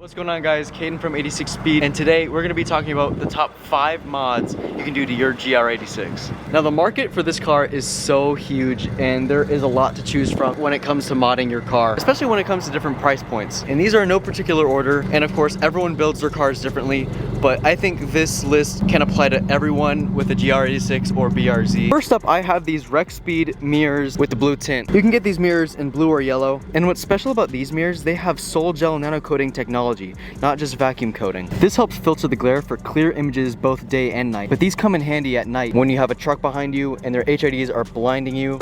What's going on, guys? Caden from 86 Speed, and today we're going to be talking about the top 5 mods you can do to your GR86. Now, the market for this car is so huge, and there is a lot to choose from when it comes to modding your car, especially when it comes to different price points. And these are in no particular order, and of course everyone builds their cars differently, but I think this list can apply to everyone with a GR86 or BRZ. First up, I have these Rexpeed mirrors with the blue tint. You can get these mirrors in blue or yellow, and what's special about these mirrors, they have Sol Gel nano coating technology, not just vacuum coating. This helps filter the glare for clear images both day and night, but these come in handy at night when you have a truck behind you and their HIDs are blinding you.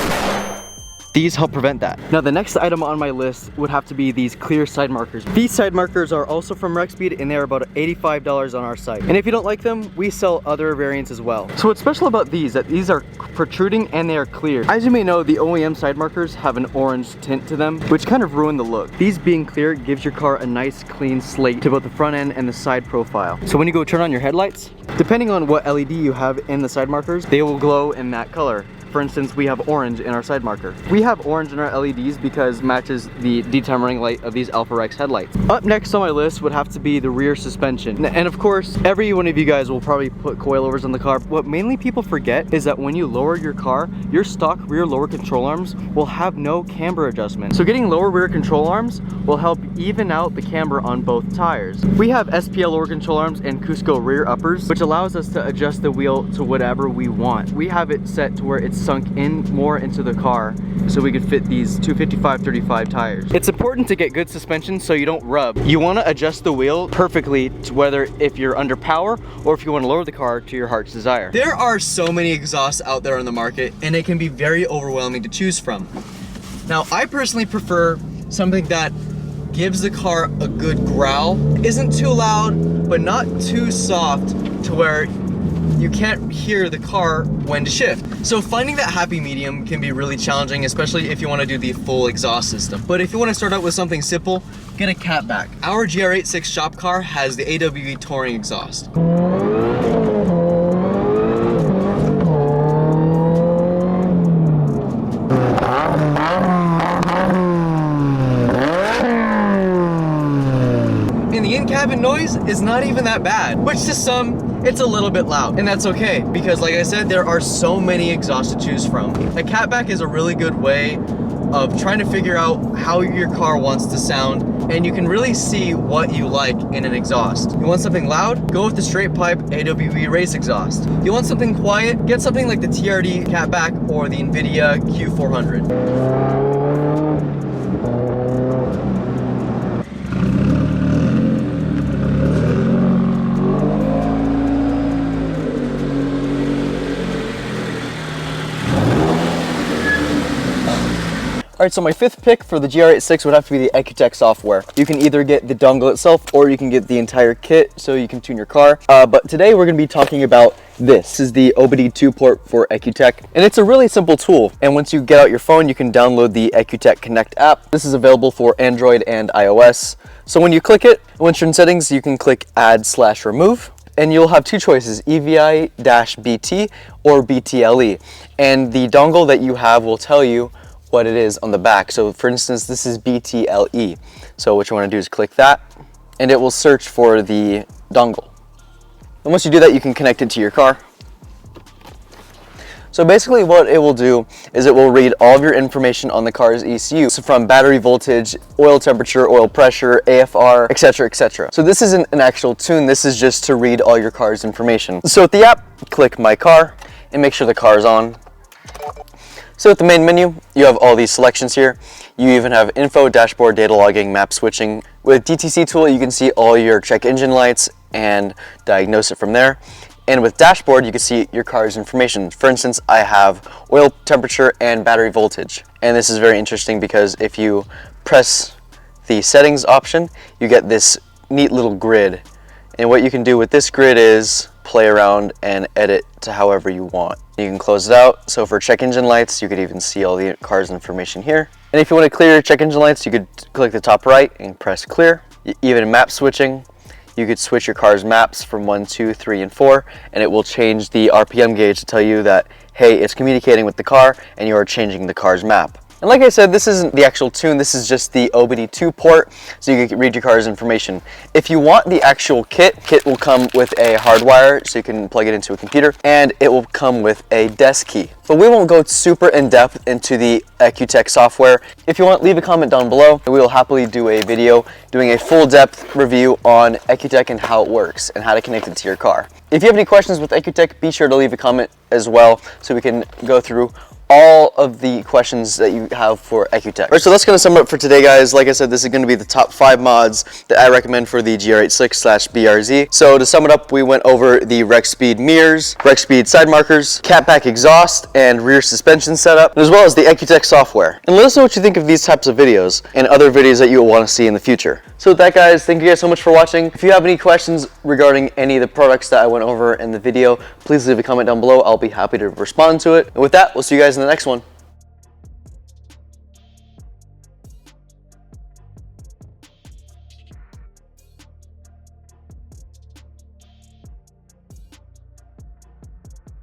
These help prevent that. Now, the next item on my list would have to be these clear side markers. These side markers are also from Rexpeed, and they're about $85 on our site. And if you don't like them, we sell other variants as well. So what's special about these, that these are protruding and they are clear. As you may know, the OEM side markers have an orange tint to them, which kind of ruin the look. These being clear gives your car a nice clean slate to both the front end and the side profile. So when you go turn on your headlights, depending on what LED you have in the side markers, they will glow in that color. For instance, we have orange in our side marker. We have orange in our LEDs because it matches the daytime running light of these Alpha Rex headlights. Up next on my list would have to be the rear suspension. And of course, every one of you guys will probably put coilovers on the car. What mainly people forget is that when you lower your car, your stock rear lower control arms will have no camber adjustment. So getting lower rear control arms will help even out the camber on both tires. We have SPL lower control arms and Cusco rear uppers, which allows us to adjust the wheel to whatever we want. We have it set to where it's sunk in more into the car so we could fit these 255/35 tires. It's important to get good suspension so you don't rub. You want to adjust the wheel perfectly to whether if you're under power or if you want to lower the car to your heart's desire. There are so many exhausts out there on the market, and it can be very overwhelming to choose from. Now, I personally prefer something that gives the car a good growl, isn't too loud but not too soft to where you can't hear the car when to shift. So finding that happy medium can be really challenging, especially if you want to do the full exhaust system. But if you want to start out with something simple, get a catback. Our GR86 shop car has the AWE touring exhaust. And the in-cabin noise is not even that bad, which to some, it's a little bit loud, and that's okay because, like I said, there are so many exhausts to choose from. A catback is a really good way of trying to figure out how your car wants to sound, and you can really see what you like in an exhaust. You want something loud? Go with the straight pipe AWE race exhaust. You want something quiet? Get something like the TRD catback or the NVIDIA Q400. Alright, so my fifth pick for the GR86 would have to be the Ecutek software. You can either get the dongle itself or you can get the entire kit so you can tune your car. But today we're going to be talking about this. This is the OBD2 port for Ecutek, and it's a really simple tool. And once you get out your phone, you can download the Ecutek Connect app. This is available for Android and iOS. So when you click it, once you're in settings, you can click add/remove. And you'll have two choices, EVI-BT or BTLE. And the dongle that you have will tell you what it is on the back. So for instance, this is BTLE. So what you want to do is click that, and it will search for the dongle. And once you do that, you can connect it to your car. So basically what it will do is it will read all of your information on the car's ECU. So from battery voltage, oil temperature, oil pressure, AFR, etc., etc. So this isn't an actual tune, this is just to read all your car's information. So with the app, click My Car and make sure the car is on. So with the main menu, you have all these selections here. You even have info, dashboard, data logging, map switching. With DTC tool, you can see all your check engine lights and diagnose it from there. And with dashboard, you can see your car's information. For instance, I have oil temperature and battery voltage. And this is very interesting because if you press the settings option, you get this neat little grid. And what you can do with this grid is play around and edit to however you want. You can close it out. So for check engine lights, you could even see all the car's information here. And if you want to clear your check engine lights, you could click the top right and press clear. Even map switching, you could switch your car's maps from 1, 2, 3, and 4, and it will change the RPM gauge to tell you that, hey, it's communicating with the car and you are changing the car's map. And like I said, this isn't the actual tune, this is just the OBD2 port, so you can read your car's information. If you want the actual kit will come with a hardwire, so you can plug it into a computer, and it will come with a desk key. But we won't go super in-depth into the Ecutek software. If you want, leave a comment down below, and we will happily do a video doing a full-depth review on Ecutek and how it works, and how to connect it to your car. If you have any questions with Ecutek, be sure to leave a comment as well, so we can go through all of the questions that you have for Ecutek. Alright, so that's going to sum it up for today, guys. Like I said, this is going to be the top 5 mods that I recommend for the GR86/BRZ. So to sum it up, we went over the Rexpeed mirrors, Rexpeed side markers, catback exhaust, and rear suspension setup, as well as the Ecutek software. And let us know what you think of these types of videos and other videos that you will want to see in the future. So with that, guys, thank you guys so much for watching. If you have any questions regarding any of the products that I went over in the video, please leave a comment down below. I'll be happy to respond to it. And with that, we'll see you guys in the next one.